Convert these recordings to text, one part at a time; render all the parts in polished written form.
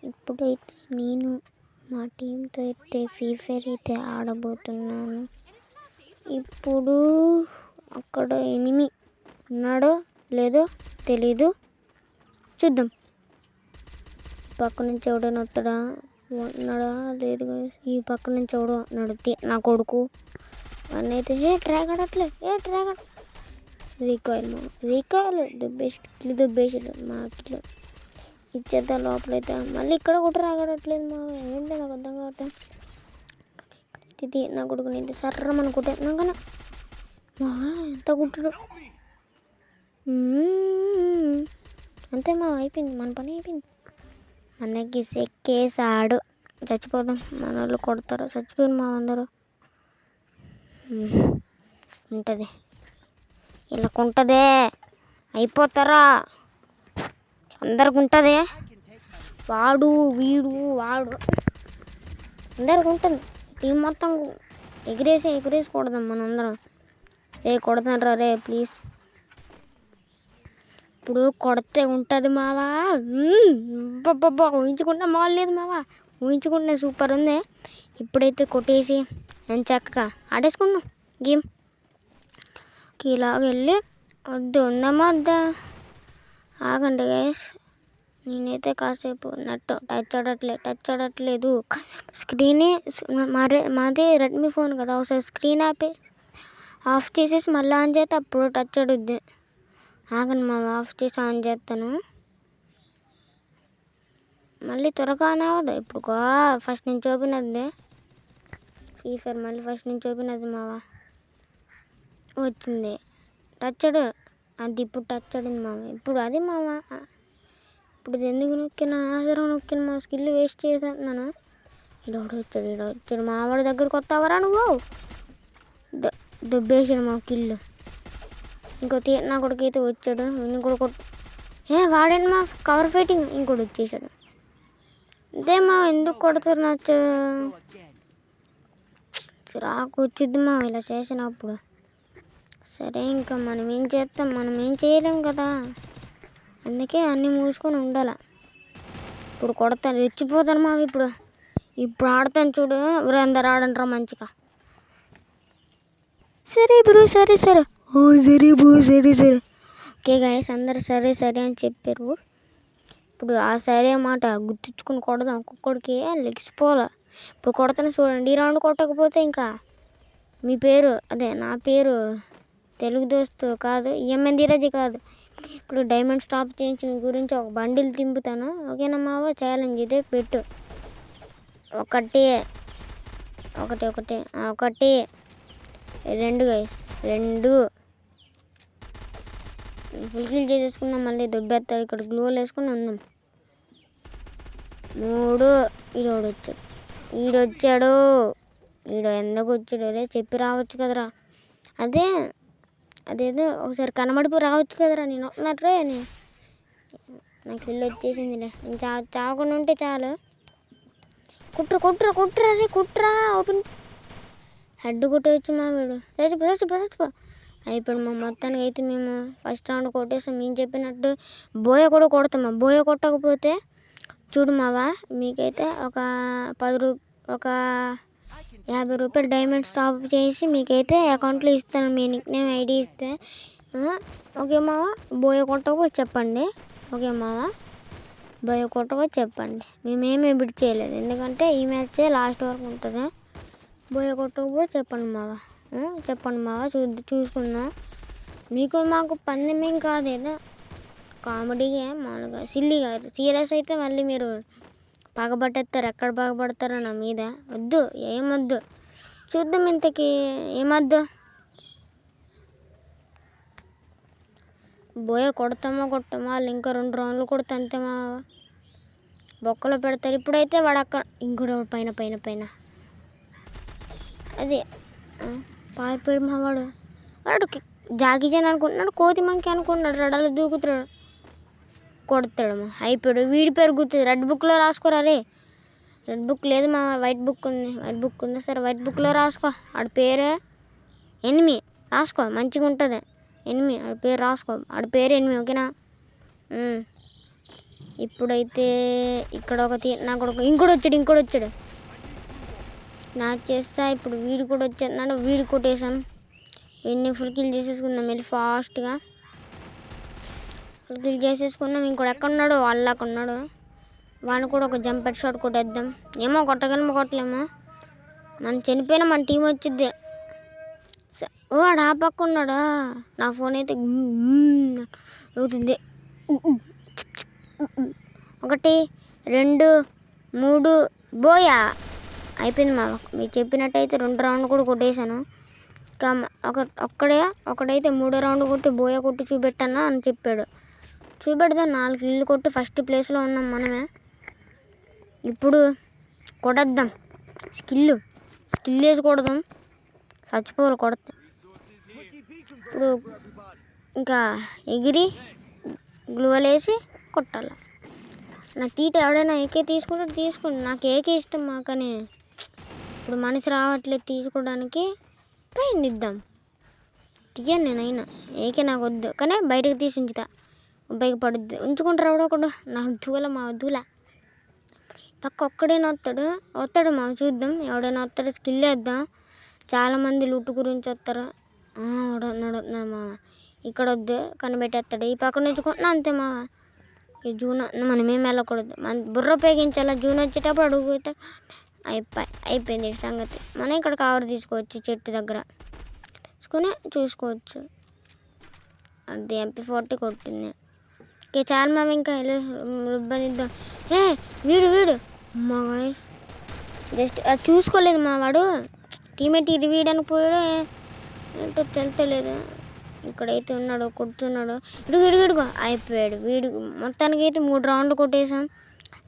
ఇప్పుడైతే నేను మా టీంతో అయితే ఫ్రీ ఫైర్ అయితే ఆడబోతున్నాను. ఇప్పుడు అక్కడ ఎనిమి ఉన్నాడో లేదో తెలీదు, చూద్దాం. పక్క నుంచి ఎవడైనా వస్తాడా, ఉన్నాడా లేదు. ఈ పక్క నుంచి ఎవడో నడితే నా కొడుకు అన్నైతే ట్రాగడట్లే రీకాయలు దుబ్బేసాడు మా కిలో ఇచ్చేద్దాం. లోపలైతే మళ్ళీ ఇక్కడ కూడా రాగడట్లేదు మా ఏంటో నాకు అర్థం కావట్లేదు. ఇది నా కొడుకు నేను సర్రం అనుకుంటే నాకన్నా మా ఎంత కుట్టుడు అంతే మా అయిపోయింది, మన పని అయిపోయింది. మనకి సెక్కేసాడు, చచ్చిపోదాం. మన వాళ్ళు కొడతారు, చచ్చిపోయింది మా అందరూ. ఉంటుంది ఇలా ఉంటుందే, అయిపోతారా అందరికి ఉంటుంది. వాడు వీడు వాడు అందరికి ఉంటుంది. టీం మొత్తం ఎగిరేసి కొడదాం మనం అందరం. కొడతానరా రే ప్లీజ్. ఇప్పుడు కొడితే ఉంటుంది మావా. ఊహించుకుంటే మాల్ లేదు మావా, ఊహించుకుంటే సూపర్ ఉంది. ఇప్పుడైతే కొట్టేసి నేను చక్కగా ఆడేసుకుందాం గేమ్. ఇలాగ వెళ్ళి ఉందామా వద్దా, ఆగండి గైస్. నేనైతే కాసేపు నెట్ టచ్ ఆడట్లేదు. స్క్రీన్ మాది రెడ్మీ ఫోన్ కదా, ఒకసారి స్క్రీన్ ఆఫ్ చేసేసి మళ్ళీ ఆన్ చేస్తే అప్పుడు టచ్ ఆడుద్ది. ఆగండి మా ఆఫ్ చేసి ఆన్ చేస్తాను. మళ్ళీ త్వరగానే అవ్వదు. ఇప్పుడు ఫస్ట్ నుంచి ఓపెన్ అవుతుంది ఫ్రీ ఫైర్. మళ్ళీ ఫస్ట్ నుంచి ఓపెన్ అవుతుంది మావా. వచ్చింది టచ్ అది, ఇప్పుడు టచ్ ఆడింది మావ. ఇప్పుడు అది మావా. ఇప్పుడు ఎందుకు నొక్కినా, ఆధారం నొక్కిన మా స్కిల్ వేస్ట్ చేసేస్తున్నాను. ఇడోడు వచ్చాడు మావాడి దగ్గరకు వస్తావరా నువ్వు. దొబ్బేసాడు మా కిల్లు. ఇంకో నా కొడుకు అయితే వచ్చాడు, ఇంకోటి వాడండి మా కవర్ ఫైటింగ్. ఇంకోటి వచ్చేసాడు. అంతే మా ఎందుకు కొడుతున్నారు నచ్చ చిరాకు వచ్చిద్ది మా ఇలా చేసినప్పుడు. సరే ఇంకా మనం ఏం చేస్తాం, మనం ఏం చేయలేం కదా, అందుకే అన్నీ మూసుకొని ఉండాలి. ఇప్పుడు కొడతాను, రెచ్చిపోతాను మా. ఇప్పుడు ఆడతాను చూడు. అందరు ఆడంటారా మంచిగా. సరే బ్రో సరే సరే ఓకే గాయస్, అందరు సరే అని చెప్పారు. ఇప్పుడు ఆ సరే మాట గుర్తుంచుకుని కొడదాం. ఒక్కొక్కడికి లెగిసిపోవాలి. ఇప్పుడు కొడతాను చూడండి. ఈ రౌండ్ కొట్టకపోతే ఇంకా మీ పేరు అదే నా పేరు తెలుగు దోస్తు కాదు, ఈఎంఎన్ ధీరజ్ కాదు. ఇప్పుడు డైమండ్ స్టాప్ చేయించి మీ గురించి ఒక బండిల్ తింపుతాను. ఓకేనా మావా, ఛాలెంజ్ ఇదే పెట్టు. ఒకటి రెండు గైస్, రెండు ఫుల్ కిల్ చేసేసుకుందాం. మళ్ళీ దొబ్బేస్తాడు. ఇక్కడ గ్లూవల్ వేసుకుని ఉందాం. 3 ఈడొచ్చాడు. ఎందుకు వచ్చాడు రే, చెప్పి రావచ్చు కదరా. అదేదో ఒకసారి కనబడిపోయి రావచ్చు కదరా. నేను వస్తున్నట్రే నాకు ఇల్లు వచ్చేసిందిలే. నేను చావకుండా ఉంటే చాలు. కుట్రా రే కుట్రా. ఓపెన్ హెడ్ కొట్టవచ్చు మా వీడు. చచ్చిపో. అయిపోయాడు మా. మొత్తానికి అయితే మేము ఫస్ట్ రౌండ్ కొట్టేసాం. మేము చెప్పినట్టు బోయ కూడా కొడతామా. బోయ కొట్టకపోతే చూడు మావా, మీకైతే ఒక 50 రూపాయలు డైమండ్ స్టాప్ చేసి మీకైతే అకౌంట్లో ఇస్తాను. మీ నిక్ నేమ్ ఐడి ఇస్తే ఓకే మావా. బోయ కొట్టకపోతే చెప్పండి. ఓకే మావా, బోయ కొట్టకపోతే చెప్పండి. మేమేమి బిడ్ చేయలేదు, ఎందుకంటే ఈ మ్యాచే లాస్ట్ వరకు ఉంటుంది. బోయ కొట్టకపోతే చెప్పండి మావా. చూసుకుందాం. మీకు మాకు పందెమేం కాదు, ఏదో కామెడీగా మామూలుగా సిల్లీగా. సీరియస్ అయితే మళ్ళీ మీరు పగబట్టేస్తారు. ఎక్కడ పగబడతారో నా మీద. వద్దు, ఏమొద్దు. చూద్దాం ఇంతకీ ఏమొద్దు. బోయ కొడతామో వాళ్ళు ఇంకా 2 రౌండ్లు కొడితే అంతే మా బొక్కలో పెడతారు. ఇప్పుడైతే వాడు అక్కడ ఇంకోటి పైన అది పారిపోయాడు మా వాడు జాగిజాన్ అనుకుంటున్నాడు, కోతి మంకి అనుకుంటున్నాడు. రెడలో దూకుతాడు, కొడతాడు మా. అయిపోయాడు. వీడి పేరు గుర్తుంది, రెడ్ బుక్లో రాసుకోరా రే. రెడ్ బుక్ లేదు మా, వైట్ బుక్ ఉంది. సరే వైట్ బుక్లో రాసుకో. ఆడి పేరే ఎనిమి రాసుకో, మంచిగా ఉంటుంది. ఎనిమి ఆడి పేరు రాసుకో. ఆడి పేరు ఎనిమి, ఓకేనా. ఇప్పుడైతే ఇక్కడ నాకు ఇంకోటి వచ్చాడు నా చేస్తా. ఇప్పుడు వీడు కూడా వచ్చేస్తున్నాడు, వీడు కొట్టేసాం. వీడిని ఫుల్ కిల్ చేసేసుకుందాం వెళ్ళి ఫాస్ట్గా. ఫుల్ కిల్ చేసేసుకున్నాం. ఇంకోటి ఎక్కడున్నాడు, వాళ్ళకు ఉన్నాడు. వాడిని కూడా ఒక జంపెట్ షాట్ కొట్టేద్దాం. ఏమో కొట్టగలమో కొట్టలేమో, మనం చనిపోయినా మన టీం వచ్చిద్ది. వాడు ఆ పక్క ఉన్నాడా, నా ఫోన్ అయితే అవుతుంది. 1 2 3 బోయా అయిపోయింది మా. మీరు చెప్పినట్టయితే 2 రౌండ్లు కూడా కొట్టేశాను. ఇంకా ఒకడైతే 3వ రౌండ్ కొట్టి బోయా కొట్టి చూపెట్టానా అని చెప్పాడు. చూపెడదాం. 4 కిల్లు కొట్టి ఫస్ట్ ప్లేస్లో ఉన్నాం మనమే. ఇప్పుడు కొట్టేద్దాం. స్కిల్ వేసి కొడదాం, చచ్చిపోవాలి కొడతాం. ఇప్పుడు ఇంకా ఎగిరి గ్లూవల్ వేసి కొట్టాలి. నా తీట ఎవడైనా ఏకే తీసుకోండి. నాకు ఏకే ఇష్టం మాకని. ఇప్పుడు మనిషి రావట్లేదు తీసుకోవడానికి, ప్రయత్నిద్దాం. తీయను నేనైనా, ఏకే నాకు వద్దు. కానీ బయటకు తీసి ఉంచుతా, ఉపయోగపడుద్ది. ఉంచుకుంటారు ఎవడో నాకు దూల మా దూల. పక్క ఒక్కడైనా వస్తాడు మా, చూద్దాం. ఎవడైనా వస్తాడు, స్కిల్ వేద్దాం. చాలామంది లూటు గురించి వస్తారు. వస్తున్నాడు మా. ఇక్కడ వద్దు, కనిపెట్టేస్తాడు. ఈ పక్క నుంచుకుంటున్నా అంతే మా. జూన్ మనమేం వెళ్ళకూడదు, మన బుర్ర ఉపయోగించాలా. జూన్ వచ్చేటప్పుడు అడుగుతాడు. అయిపోయింది సంగతి. మనం ఇక్కడ కవర్ తీసుకోవచ్చు, చెట్టు దగ్గర తీసుకొని చూసుకోవచ్చు. అది MP40 కొట్టింది. ఓకే చాలు మేము ఇంకా రుబ్బనిద్దాం. వీడు మా వాయిస్ జస్ట్ అది చూసుకోలేదు మా. వాడు టీమేట్ వీడనికి పోయాడు ఏంటో తెలుతలేదు. ఇక్కడైతే ఉన్నాడు, కొడుతున్నాడు. ఇడుగు అయిపోయాడు వీడు. మొత్తానికి అయితే 3 రౌండ్లు కొట్టేసాం.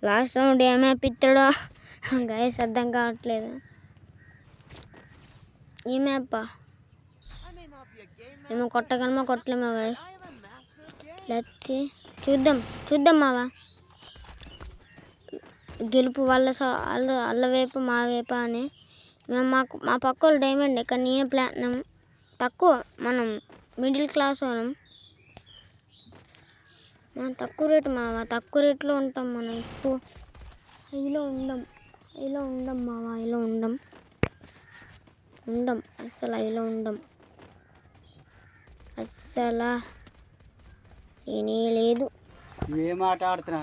లాస్ట్ రౌండ్ ఏమైపు ఇస్తాడో గైస్ అర్థం కావట్లేదు. ఈ మ్యాపా ఏమో కొట్టగలమో కొట్టలేమో గైస్. లచ్చి చూద్దాం మావా. గెలుపు వాళ్ళ వైపు మా వైపు అని. మేము మా పక్క వాళ్ళు డైమండ్, కానీ నేను ప్లాటినం. తక్కువ, మనం మిడిల్ క్లాస్ వాళ్ళం. మనం తక్కువ రేటు మావా, తక్కువ రేట్లో ఉంటాం మనం. ఎక్కువ హైలో ఉండం మావా, హైలో ఉండం అస్సలు. హైలో ఉండం అస్సలు, ఏనే లేదు. ఏం ఆట ఆడుతున్నా?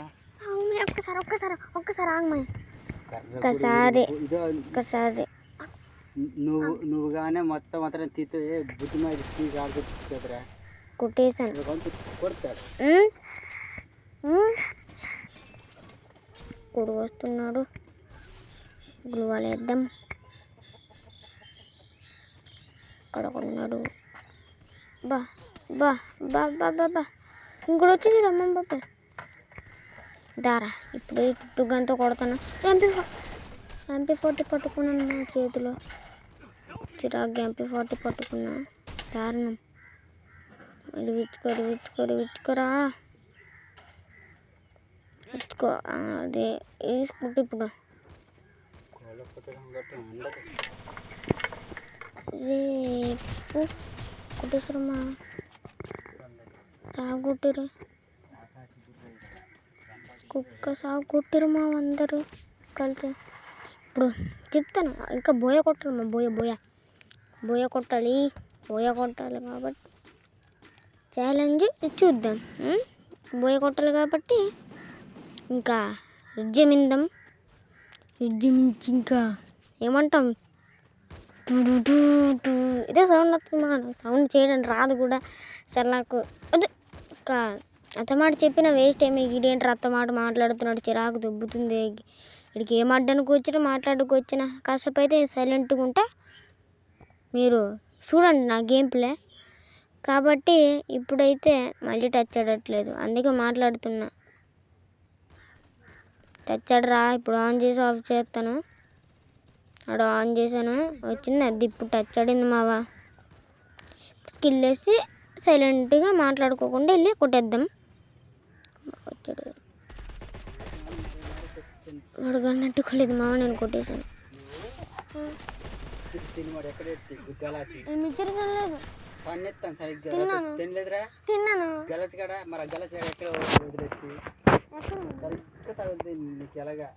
ఒక్కసారి ఆగమా. ఒక్కసారి నువ్వు కానీ మొత్తం తీతో బుద్ధి మీద కొట్టేసాను. కొడతాడు కొడు వస్తున్నాడు. గ్లూవాల్ వేద్దాం. అక్కడ కొన్నాడు. బా ఇంకోటి వచ్చేసాడు. అమ్మ బాబా దారా. ఇప్పుడు టుగ్గంతో కొడతాను. MP40 పట్టుకున్నాను నా చేతిలో. చిరాగ్గా MP40 పట్టుకున్నా. దారుణం. మళ్ళీ విచ్చుకోరా. విచ్చుకో. అదే వేసుకుంటే ఇప్పుడు రేపు కొట్టేసారమ్మా. సాగు కొట్టారు, కుక్క సాగు కొట్టారు మా అందరూ కలిసి. ఇప్పుడు చెప్తాను ఇంకా బోయ కొట్టాలి మా. బోయ కొట్టాలి కాబట్టి ఛాలెంజ్ చూద్దాం. బోయ కొట్టాలి కాబట్టి ఇంకా రుజ్జమిందాం. రుజ్జమించి ఇంకా ఏమంటాం, ఇదే సౌండ్ వస్తుంది మా. సౌండ్ చేయడం రాదు కూడా. అసలు నాకు వద్దు. ఇంకా అత్తమాట చెప్పిన వేస్ట్ ఏమి. ఇదేంటి అత్తమాట మాట్లాడుతున్నాడు, చిరాకు దుబ్బుతుంది. ఇక్కడికి ఏం అడ్డానికి వచ్చినా మాట్లాడుకు వచ్చినా కాసేపు అయితే సైలెంట్గా ఉంటా. మీరు చూడండి నా గేమ్ ప్లే. కాబట్టి ఇప్పుడైతే మళ్ళీ టచ్ ఆడట్లేదు, అందుకే మాట్లాడుతున్నా. టచ్ ఆడరా. ఇప్పుడు ఆన్ చేసి ఆఫ్ చేస్తాను. అక్కడ ఆన్ చేశాను, వచ్చింది. అది ఇప్పుడు టచ్ ఆడింది మావా. స్కిల్ వేసి సైలెంట్గా మాట్లాడుకోకుండా వెళ్ళి కొట్టేద్దాం. వచ్చాడు వాడు గన్నట్టుకోలేదు మావ, నేను కొట్టేశాను. తిన్నాను. సరిగ్గా తగులుతుంది నీకు ఎలాగా.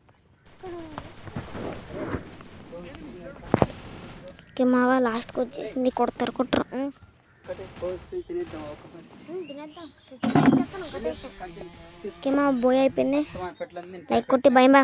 ఓకే మావా లాస్ట్కి వచ్చేసింది. కొడతారు కొట్టరు. ఒకటి కోసి తినేద్దాం ఒక్కసారి. ఓకే మా బోయ్ అయిపోయింది. పెట్టలేదు లైక్ కొట్టి భయం బా.